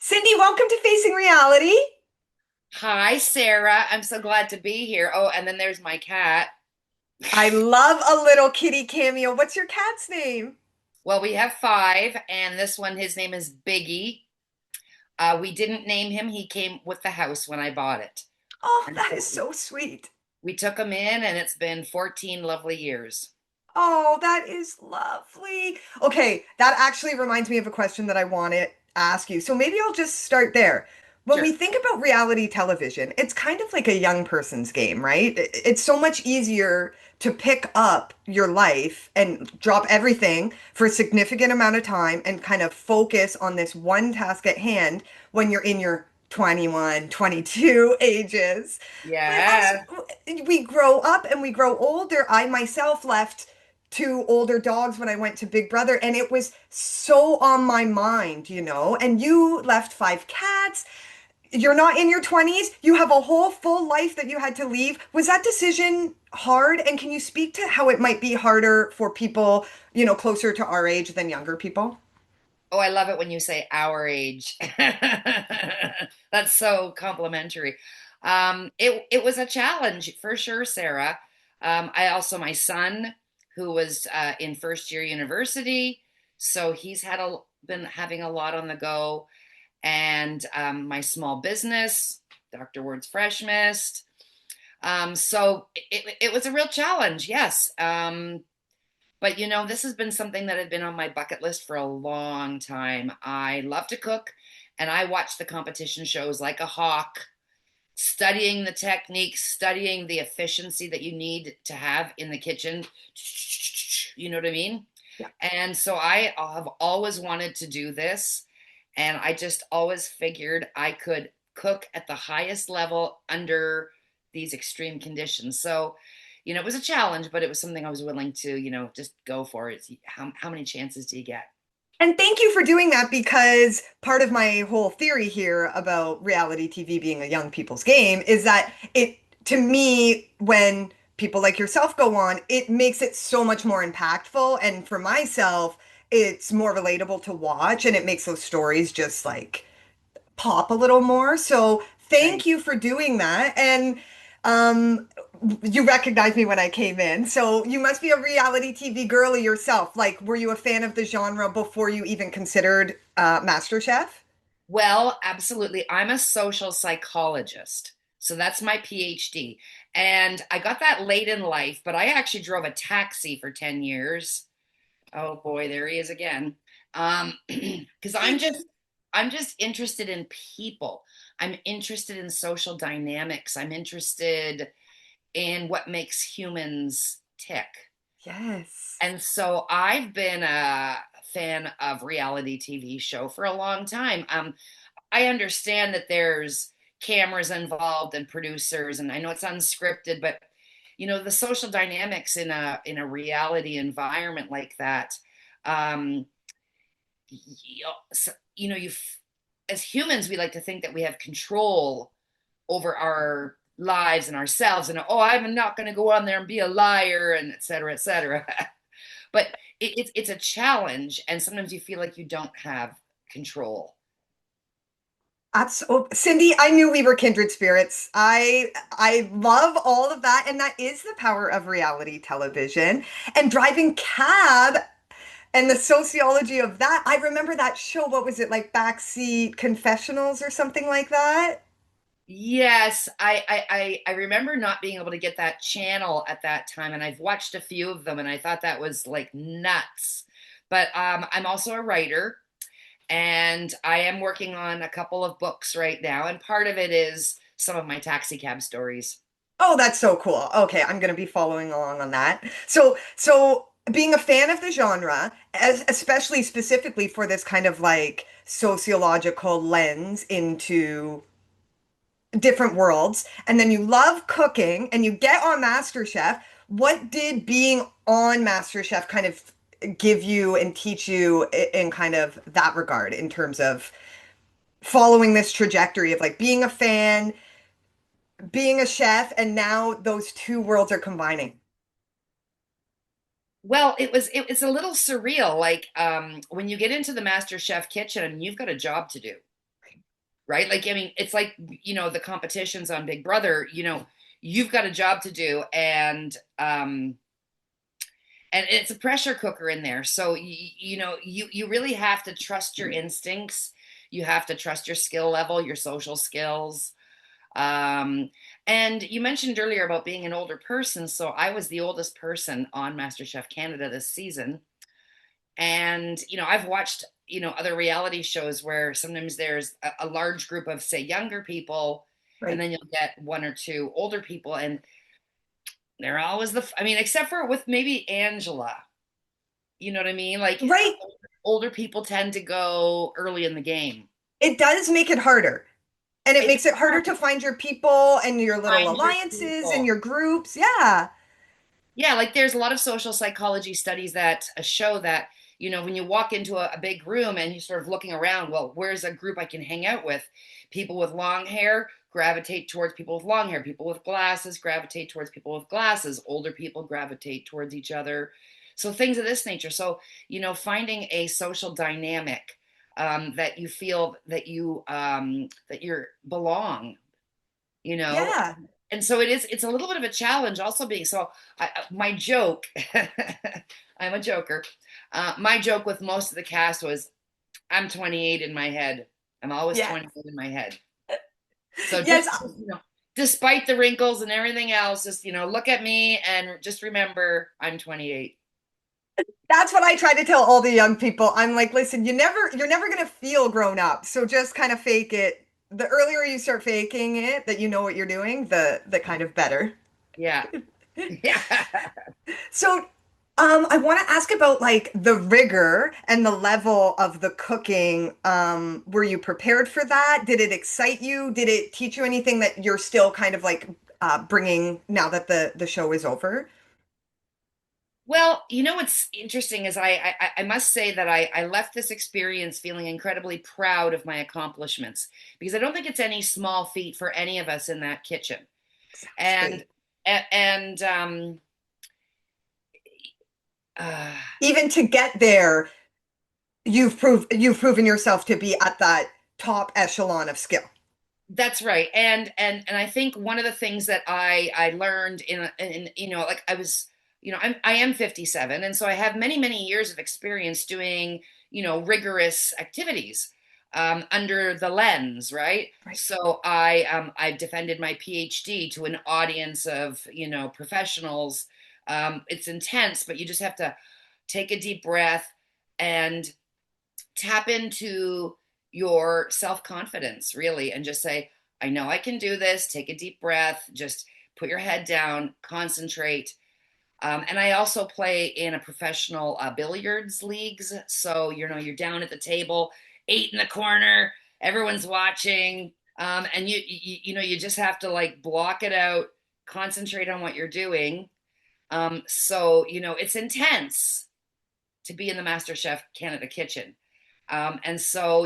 Cindy, welcome to Facing Reality. Hi, Sarah. I'm so glad to be here. Oh, and then there's my cat. I love a little kitty cameo. What's your cat's name? Well, we have five, and this one, his name is Biggie. We didn't name him. He came with the house when I bought it. Oh, And that so is so sweet. we took him in, and it's been 14 lovely years. Oh, that is lovely. Okay, that actually reminds me of a question that I want to ask you. So maybe I'll just start there. When we Sure. think about reality television, it's kind of like a young person's game, right? It's so much easier to pick up your life and drop everything for a significant amount of time and kind of focus on this one task at hand when you're in your 21, 22 ages. But as Yeah. we grow up and we grow older, I myself left two older dogs when I went to Big Brother, and it was so on my mind, And you left five cats. You're not in your 20s. You have a whole full life that you had to leave. Was that decision hard? And can you speak to how it might be harder for people, closer to our age than younger people? Oh, I love it when you say our age. That's so complimentary. It was a challenge for sure, Sarah. I also my son, who was in first year university, so he's been having a lot on the go, and my small business, Dr. Ward's Fresh Mist. So it was a real challenge, yes. But this has been something that had been on my bucket list for a long time. I love to cook, and I watch the competition shows like a hawk, studying the techniques, studying the efficiency that you need to have in the kitchen. You know what I mean? Yeah. And so I have always wanted to do this, and I just always figured I could cook at the highest level under these extreme conditions. So, it was a challenge, but it was something I was willing to, just go for. It's how many chances do you get? And thank you for doing that because part of my whole theory here about reality TV being a young people's game is that to me, when people like yourself go on, it makes it so much more impactful. And for myself, it's more relatable to watch and it makes those stories just like pop a little more. So thank Right. you for doing that. And um, you recognized me when I came in. So you must be a reality TV girly yourself. Like, were you a fan of the genre before you even considered MasterChef? Well, absolutely. I'm a social psychologist. So that's my PhD. And I got that late in life, but I actually drove a taxi for 10 years. Oh boy, there he is again. Because I'm just interested in people. I'm interested in social dynamics. I'm interested in what makes humans tick. Yes. And so I've been a fan of reality TV show for a long time. I understand that there's cameras involved and producers, and I know it's unscripted, but the social dynamics in a reality environment like that, um, you as humans, we like to think that we have control over our lives and ourselves, and oh, I'm not going to go on there and be a liar, and et cetera, et cetera. But it's a challenge, and sometimes you feel like you don't have control. Oh, Cindy, I knew we were kindred spirits. I love all of that, and that is the power of reality television. And driving cab and the sociology of that. I remember that show. What was it like, Backseat Confessionals or something like that? Yes, I remember not being able to get that channel at that time, and I've watched a few of them, and I thought that was like nuts. But I'm also a writer, and I am working on a couple of books right now, and part of it is some of my taxi cab stories. Oh, that's so cool. Okay, I'm going to be following along on that. So being a fan of the genre, especially specifically for this kind of like sociological lens into different worlds, and then you love cooking and you get on MasterChef, what did being on MasterChef kind of give you and teach you in kind of that regard in terms of following this trajectory of like being a fan, being a chef, and now those two worlds are combining? Well, it's a little surreal, like when you get into the Master Chef kitchen, you've got a job to do. right? Like, I mean, it's like, the competitions on Big Brother, you've got a job to do, and it's a pressure cooker in there. So you really have to trust your instincts. You have to trust your skill level, your social skills. Um, and you mentioned earlier about being an older person. So I was the oldest person on MasterChef Canada this season. And, I've watched, other reality shows where sometimes there's a large group of, say, younger people, and Right. then you'll get one or two older people. And they're always I mean, except for with maybe Angela, you know what I mean? Like, Right. older people tend to go early in the game. It does make it harder. And it It makes it harder to find your people and your little find your alliances and people. your groups. Yeah. Yeah, like there's a lot of social psychology studies that show that, when you walk into a big room and you're sort of looking around, well, where's a group I can hang out with? People with long hair gravitate towards people with long hair. People with glasses gravitate towards people with glasses. Older people gravitate towards each other. So things of this nature. So, finding a social dynamic that you feel that you're belong, you know Yeah. and so it's a little bit of a challenge also being so my joke. I'm a joker. My joke with most of the cast was, I'm 28 in my head. I'm always Yes. 28 in my head. So Yes. despite the wrinkles and everything else, just look at me and just remember I'm 28. That's what I try to tell all the young people. I'm like, listen, you're never gonna feel grown up. So just kind of fake it. The earlier you start faking it, that you know what you're doing, the kind of better. Yeah. Yeah. So, I want to ask about like the rigor and the level of the cooking. Were you prepared for that? Did it excite you? Did it teach you anything that you're still kind of like bringing now that the show is over? Well, what's interesting is I must say that I left this experience feeling incredibly proud of my accomplishments, because I don't think it's any small feat for any of us in that kitchen. And Exactly. and uh, Even to get there, you've proven yourself to be at that top echelon of skill. That's right. And I think one of the things that I learned in like I am 57, and so I have many years of experience doing, rigorous activities under the lens, right? Right. So I defended my PhD to an audience of, professionals. It's intense, but you just have to take a deep breath and tap into your self confidence, really, and just say, I know I can do this. Take a deep breath, just put your head down, concentrate. And I also play in a professional billiards leagues. So, you're down at the table, eight in the corner, everyone's watching. And you just have to like block it out, concentrate on what you're doing. So, it's intense to be in the MasterChef Canada kitchen. And so,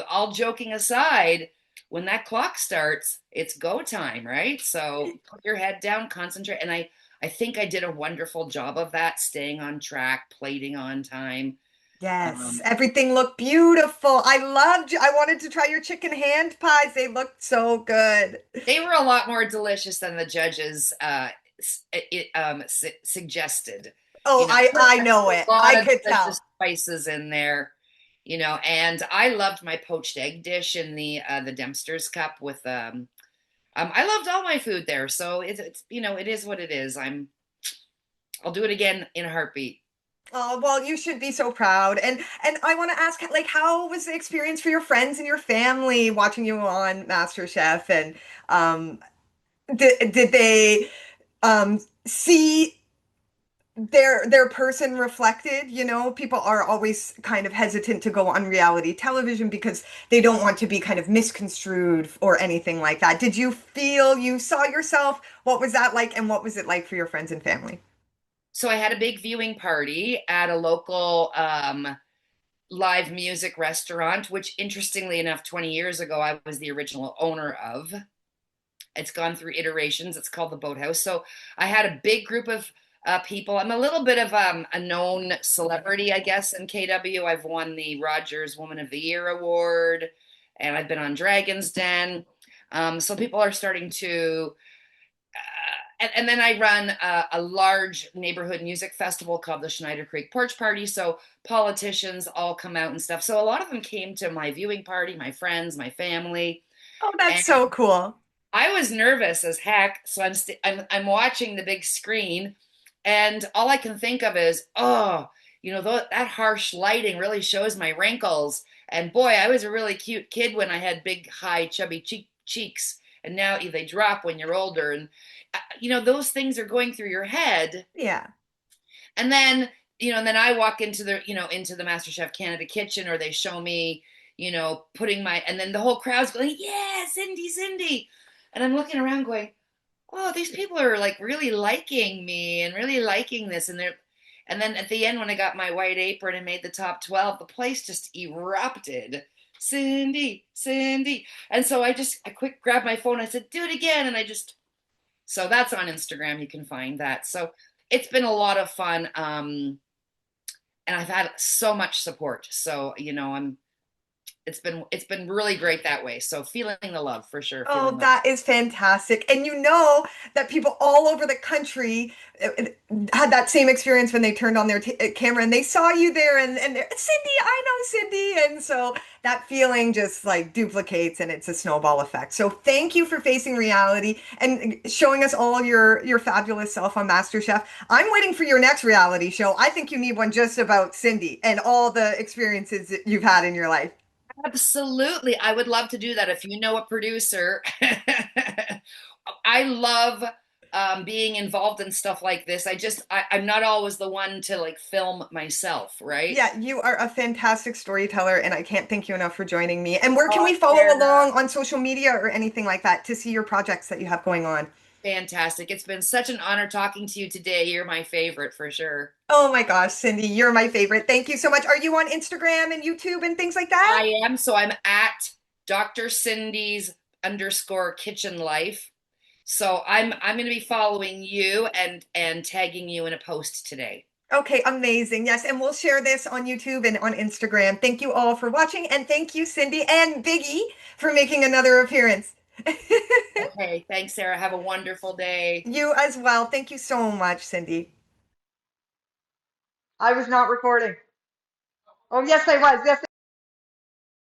all joking aside, when that clock starts, it's go time, right? So put your head down, concentrate. And I think I did a wonderful job of that, staying on track, plating on time. Yes, Um, everything looked beautiful. I wanted to try your chicken hand pies. They looked so good. they were a lot more delicious than the judges suggested. Oh, I know it. A lot I of could delicious tell. spices in there, and I loved my poached egg dish in the Dempster's cup with I loved all my food there. So it's it is what it is. I'll do it again in a heartbeat. Oh, well, you should be so proud. And I want to ask, like, how was the experience for your friends and your family watching you on MasterChef? And um, did they see their person reflected? You know, people are always kind of hesitant to go on reality television because they don't want to be kind of misconstrued or anything like that. Did you feel you saw yourself? What was that like, and what was it like for your friends and family? So I had a big viewing party at a local live music restaurant, which interestingly enough, 20 years ago, I was the original owner of. It's gone through iterations. It's called the Boathouse. So I had a big group of people. I'm a little bit of a known celebrity, I guess, in KW. I've won the Rogers Woman of the Year award, and I've been on Dragon's Den. So people are starting to, and then I run a large neighborhood music festival called the Schneider Creek Porch Party. So politicians all come out and stuff. So a lot of them came to my viewing party, my friends, my family, Oh, that's and so cool. I was nervous as heck. So I'm watching the big screen, and all I can think of is, oh, that harsh lighting really shows my wrinkles. And boy, I was a really cute kid when I had big, high, chubby cheeks, and now they drop when you're older. And those things are going through your head. Yeah. And then, and then I walk into the MasterChef Canada kitchen, or they show me, putting and then the whole crowd's going, yeah, Cindy, Cindy. And I'm looking around going, oh, these people are like really liking me and really liking this. And then at the end, when I got my white apron and made the top 12, the place just erupted. Cindy, Cindy. And so I quick grabbed my phone. I said, do it again. So that's on Instagram. You can find that. So it's been a lot of fun. And I've had so much support. So, it's been really great that way. So feeling the love for sure, Oh, feeling the that is fantastic. And you know that people all over the country had that same experience when they turned on their camera and they saw you there and they're, Cindy, I know Cindy. And so that feeling just like duplicates and it's a snowball effect. So thank you for facing reality and showing us all your fabulous self on MasterChef. I'm waiting for your next reality show. I think you need one just about Cindy and all the experiences that you've had in your life. Absolutely. I would love to do that if you know a producer. I love being involved in stuff like this. I'm not always the one to like film myself, right? Yeah, you are a fantastic storyteller, and I can't thank you enough for joining me. And where can Oh, we follow Sarah. along on social media or anything like that to see your projects that you have going on? Fantastic. It's been such an honor talking to you today. You're my favorite for sure. Oh my gosh, Cindy, you're my favorite. Thank you so much. Are you on Instagram and YouTube and things like that? I am. So I'm at Dr. Cindy's underscore kitchen life. So I'm going to be following you and tagging you in a post today. Okay, amazing. Yes, and we'll share this on YouTube and on Instagram. Thank you all for watching, and thank you, Cindy and Biggie, for making another appearance. Okay. Thanks, Sarah. Have a wonderful day. You as well. Thank you so much, Cindy. I was not recording. Oh, yes, I was. Yes,